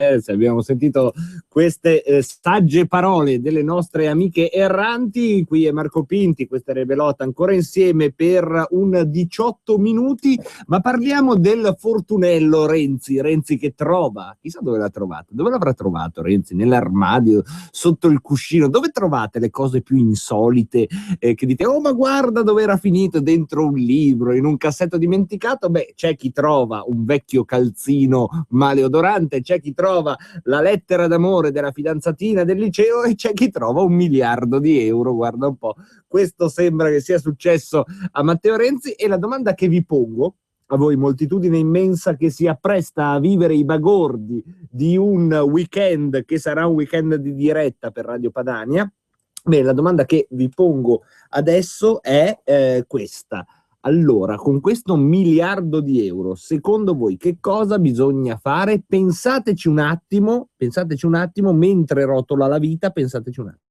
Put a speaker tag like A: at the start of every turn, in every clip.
A: Se abbiamo sentito queste sagge parole delle nostre amiche erranti, qui è Marco Pinti, questa è Rebelota, ancora insieme per un 18 minuti, ma parliamo del fortunello Renzi che trova, chissà dove l'ha trovato, dove l'avrà trovato Renzi? Nell'armadio, sotto il cuscino, dove trovate le cose più insolite che dite, oh ma guarda dove era finito, dentro un libro, in un cassetto dimenticato? Beh, c'è chi trova un vecchio calzino maleodorante, c'è chi trova la lettera d'amore della fidanzatina del liceo e c'è chi trova 1 miliardo di euro, guarda un po'. Questo sembra che sia successo a Matteo Renzi e la domanda che vi pongo a voi, moltitudine immensa che si appresta a vivere i bagordi di un weekend che sarà un weekend di diretta per Radio Padania, beh, la domanda che vi pongo adesso è questa. Allora, con questo 1 miliardo di euro, secondo voi che cosa bisogna fare? Pensateci un attimo, mentre rotola la vita, pensateci un attimo.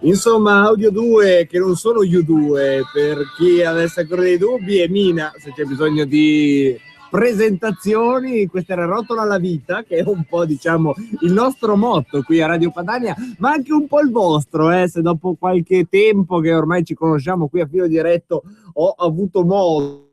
A: Insomma, Audio 2 che non sono U2 per chi avesse ancora dei dubbi, e Mina, se c'è bisogno di presentazioni, questa era Rotola la vita, che è un po', diciamo, il nostro motto qui a Radio Padania, ma anche un po' il vostro, se dopo qualche tempo che ormai ci conosciamo qui a filo diretto ho avuto modo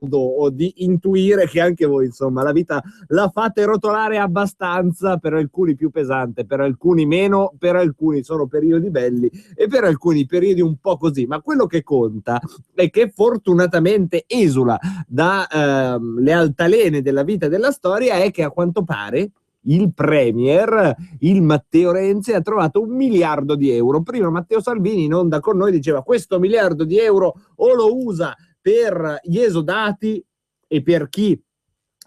A: di intuire che anche voi, insomma, la vita la fate rotolare abbastanza, per alcuni più pesante, per alcuni meno, per alcuni sono periodi belli e per alcuni periodi un po' così, ma quello che conta è che fortunatamente esula da le altalene della vita e della storia è che a quanto pare il premier, il Matteo Renzi, ha trovato 1 miliardo di euro. Prima Matteo Salvini in onda con noi diceva: questo 1 miliardo di euro o lo usa per gli esodati e per chi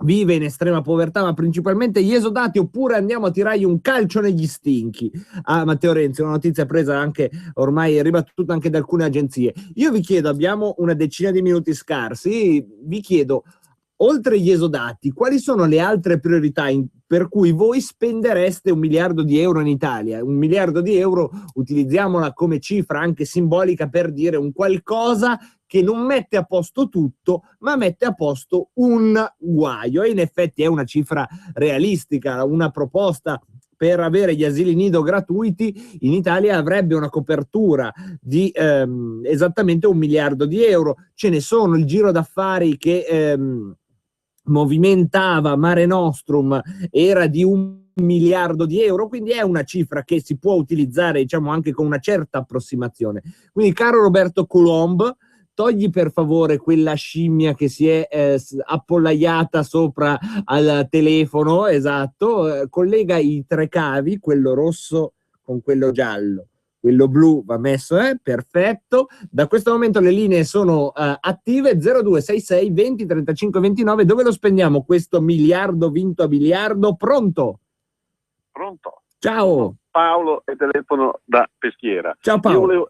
A: vive in estrema povertà, ma principalmente gli esodati, oppure andiamo a tirargli un calcio negli stinchi a Matteo Renzi. Una notizia presa anche, ormai ribattuta anche da alcune agenzie. Io vi chiedo, abbiamo una decina di minuti scarsi, vi chiedo, oltre gli esodati, quali sono le altre priorità per cui voi spendereste 1 miliardo di euro in Italia? 1 miliardo di euro, utilizziamola come cifra anche simbolica per dire un qualcosa che non mette a posto tutto, ma mette a posto un guaio. E in effetti è una cifra realistica, una proposta per avere gli asili nido gratuiti in Italia avrebbe una copertura di esattamente 1 miliardo di euro. Ce ne sono, il giro d'affari che movimentava Mare Nostrum era di 1 miliardo di euro, quindi è una cifra che si può utilizzare, diciamo, anche con una certa approssimazione. Quindi, caro Roberto Colomb, togli per favore quella scimmia che si è appollaiata sopra al telefono, esatto, collega i 3 cavi, quello rosso con quello giallo. Quello blu va messo, perfetto. Da questo momento le linee sono attive. 0266 20 35 29. Dove lo spendiamo questo miliardo vinto a biliardo? Pronto?
B: Pronto?
A: Ciao.
B: Paolo e telefono da Peschiera.
A: Ciao Paolo.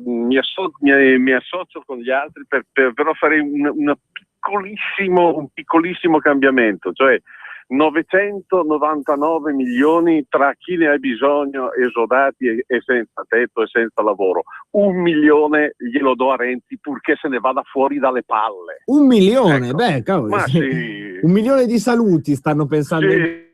B: Mi associo con gli altri per però fare un piccolissimo cambiamento, cioè 999 milioni tra chi ne ha bisogno, esodati e senza tetto e senza lavoro. 1 milione glielo do a Renzi purché se ne vada fuori dalle palle.
A: 1 milione?
B: Ecco.
A: Beh, cavolo.
B: Ma sì.
A: 1 milione di saluti stanno pensando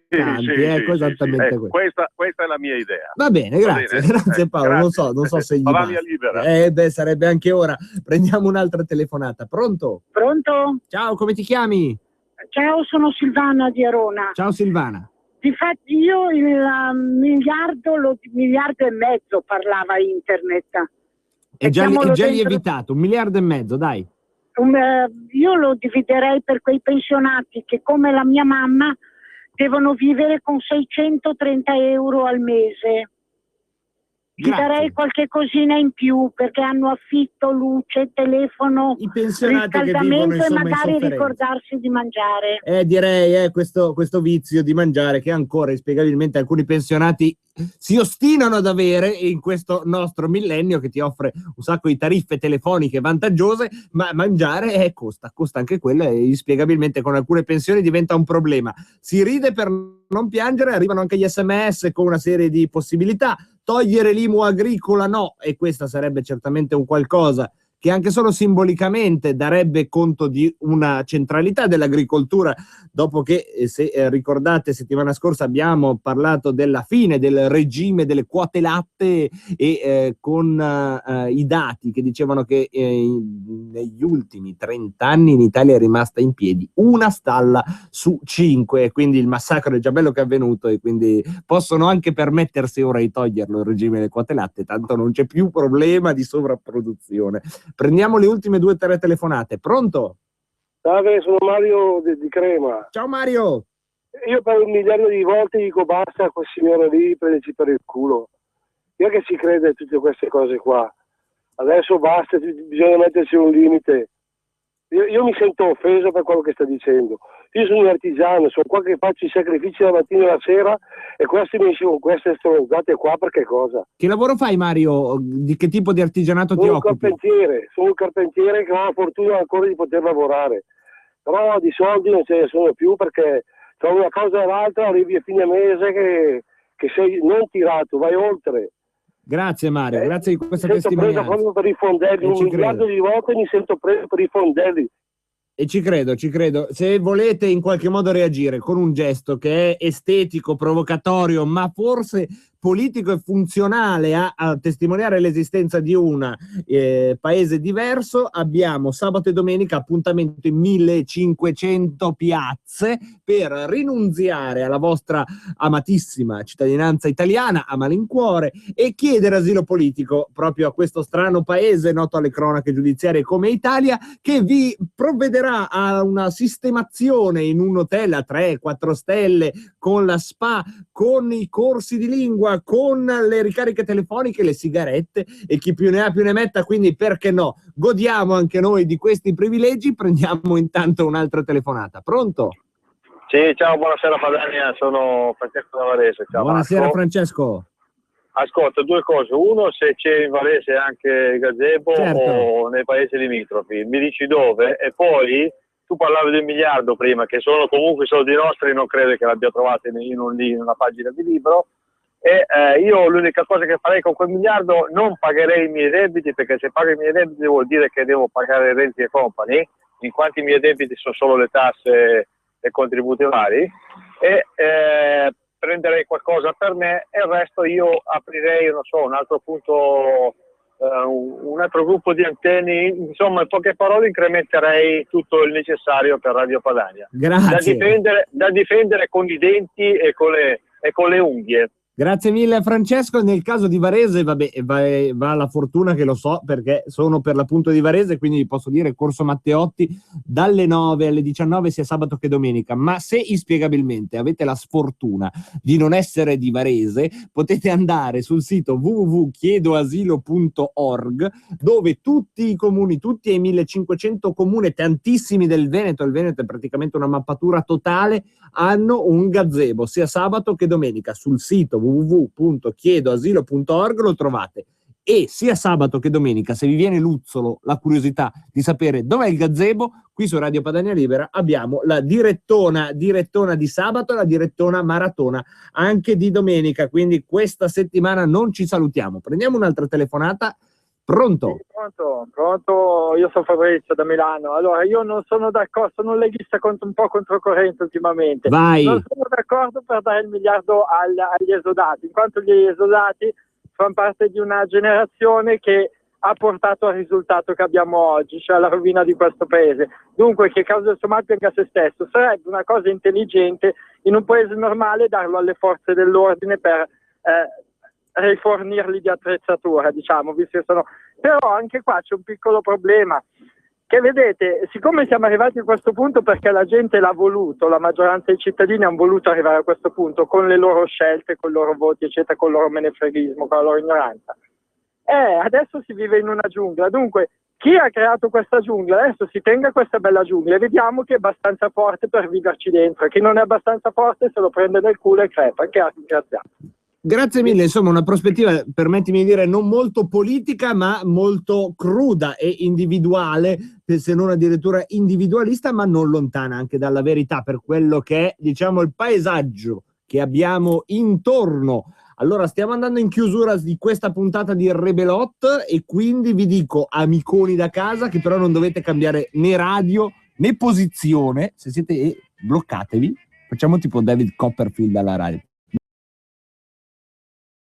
A: esattamente
B: questo. Questa è la mia idea.
A: Va bene, grazie. Grazie Paolo,
B: grazie.
A: Non so se gli
B: va
A: basta.
B: libera.
A: Sarebbe anche ora. Prendiamo un'altra telefonata. Pronto?
C: Pronto?
A: Ciao, come ti chiami?
C: Ciao, sono Silvana di Arona.
A: Ciao Silvana.
C: Difatti io il miliardo e mezzo parlava internet.
A: È già lievitato, 1,5 miliardi, dai.
C: Io lo dividerei per quei pensionati che, come la mia mamma, devono vivere con 630 euro al mese. Ti darei qualche cosina in più perché hanno affitto, luce, telefono,
A: i pensionati
C: riscaldamento
A: che vivono,
C: e magari ricordarsi di mangiare.
A: Direi questo vizio di mangiare che ancora inspiegabilmente alcuni pensionati si ostinano ad avere in questo nostro millennio, che ti offre un sacco di tariffe telefoniche vantaggiose, ma mangiare costa anche quello, e inspiegabilmente con alcune pensioni diventa un problema. Si ride per non piangere, arrivano anche gli SMS con una serie di possibilità. Togliere l'IMU agricola no, e questa sarebbe certamente un qualcosa che anche solo simbolicamente darebbe conto di una centralità dell'agricoltura, dopo che, se ricordate, settimana scorsa abbiamo parlato della fine del regime delle quote latte e con i dati che dicevano che negli ultimi 30 anni in Italia è rimasta in piedi una stalla su 5, quindi il massacro è già bello che è avvenuto, e quindi possono anche permettersi ora di toglierlo il regime delle quote latte, tanto non c'è più problema di sovrapproduzione. Prendiamo le ultime 2 o 3 telefonate. Pronto?
D: Salve, sono Mario di Crema.
A: Ciao Mario.
D: Io per 1 miliardo di volte dico basta a quel signore lì, prenderci per il culo. Io che ci crede a tutte queste cose qua. Adesso basta, bisogna metterci un limite. Io mi sento offeso per quello che sta dicendo. Io sono un artigiano, sono qua che faccio i sacrifici la mattina e la sera, e questi mi dicono queste stronzate qua per che cosa?
A: Che lavoro fai, Mario? Di che tipo di artigianato ti occupi?
D: Sono un carpentiere che ho la fortuna ancora di poter lavorare, però di soldi non ce ne sono più, perché tra una cosa e l'altra arrivi a fine mese che sei non tirato, vai oltre.
A: Grazie Mario, grazie di questa testimonianza.
D: Mi sento preso proprio per i fondelli, 1 miliardo di volte mi sento preso per i fondelli.
A: E ci credo. Se volete in qualche modo reagire con un gesto che è estetico, provocatorio, ma forse politico e funzionale a testimoniare l'esistenza di un paese diverso, abbiamo sabato e domenica appuntamento in 1500 piazze per rinunziare alla vostra amatissima cittadinanza italiana a malincuore e chiedere asilo politico proprio a questo strano paese noto alle cronache giudiziarie come Italia, che vi provvederà a una sistemazione in un hotel a 3-4 stelle con la spa, con i corsi di lingua, con le ricariche telefoniche, le sigarette, e chi più ne ha più ne metta. Quindi perché no, godiamo anche noi di questi privilegi. Prendiamo intanto un'altra telefonata. Pronto?
E: Sì, ciao, buonasera Padania, sono Francesco da Varese. Ciao,
A: buonasera
E: Marco.
A: Francesco.
E: Ascolta, 2 cose. Uno, se c'è in Varese anche il gazebo,
A: certo,
E: o nei paesi limitrofi, mi dici dove. E poi tu parlavi del miliardo prima, che sono comunque soldi nostri, non credo che l'abbia trovato in una pagina di libro. E io l'unica cosa che farei con quel miliardo, non pagherei i miei debiti, perché se pago i miei debiti vuol dire che devo pagare renti e company, in quanto i miei debiti sono solo le tasse e contributi vari, e prenderei qualcosa per me, e il resto io aprirei, non so, un altro punto, un altro gruppo di antenne. Insomma, in poche parole incrementerei tutto il necessario per Radio Padania.
A: Grazie.
E: Da difendere con i denti e con le unghie.
A: Grazie mille Francesco. Nel caso di Varese, va la fortuna che lo so, perché sono per l'appunto di Varese, quindi vi posso dire Corso Matteotti dalle 9 alle 19 sia sabato che domenica. Ma se inspiegabilmente avete la sfortuna di non essere di Varese, potete andare sul sito www.chiedoasilo.org, dove tutti i comuni, tutti i 1500 comuni, tantissimi del Veneto, il Veneto è praticamente una mappatura totale, hanno un gazebo sia sabato che domenica. Sul sito www.chiedoasilo.org lo trovate, e sia sabato che domenica, se vi viene luzzolo la curiosità di sapere dov'è il gazebo, qui su Radio Padania Libera abbiamo la direttona di sabato e la direttona maratona anche di domenica, quindi questa settimana non ci salutiamo. Prendiamo un'altra telefonata. Pronto?
F: Sì, pronto, io sono Fabrizio da Milano. Allora, io non sono d'accordo, sono un leghista un po' controcorrente ultimamente.
A: Vai.
F: Non sono d'accordo per dare il miliardo agli esodati, in quanto gli esodati fanno parte di una generazione che ha portato al risultato che abbiamo oggi, cioè la rovina di questo paese. Dunque, che causa il suo mal pianga se stesso. Sarebbe una cosa intelligente in un paese normale darlo alle forze dell'ordine per rifornirli di attrezzatura, diciamo, visto che sono. Però anche qua c'è un piccolo problema, che vedete, siccome siamo arrivati a questo punto perché la gente l'ha voluto, la maggioranza dei cittadini hanno voluto arrivare a questo punto con le loro scelte, con i loro voti, eccetera, con il loro menefreghismo, con la loro ignoranza. Adesso si vive in una giungla, dunque chi ha creato questa giungla adesso si tenga questa bella giungla e vediamo chi è abbastanza forte per viverci dentro, e chi non è abbastanza forte se lo prende nel culo e crepa. Grazie.
A: Grazie mille, insomma una prospettiva, permettimi di dire, non molto politica ma molto cruda e individuale, se non addirittura individualista, ma non lontana anche dalla verità per quello che è, diciamo, il paesaggio che abbiamo intorno. Allora stiamo andando in chiusura di questa puntata di Rebelot, e quindi vi dico, amiconi da casa, che però non dovete cambiare né radio né posizione. Se siete bloccatevi, facciamo tipo David Copperfield alla radio.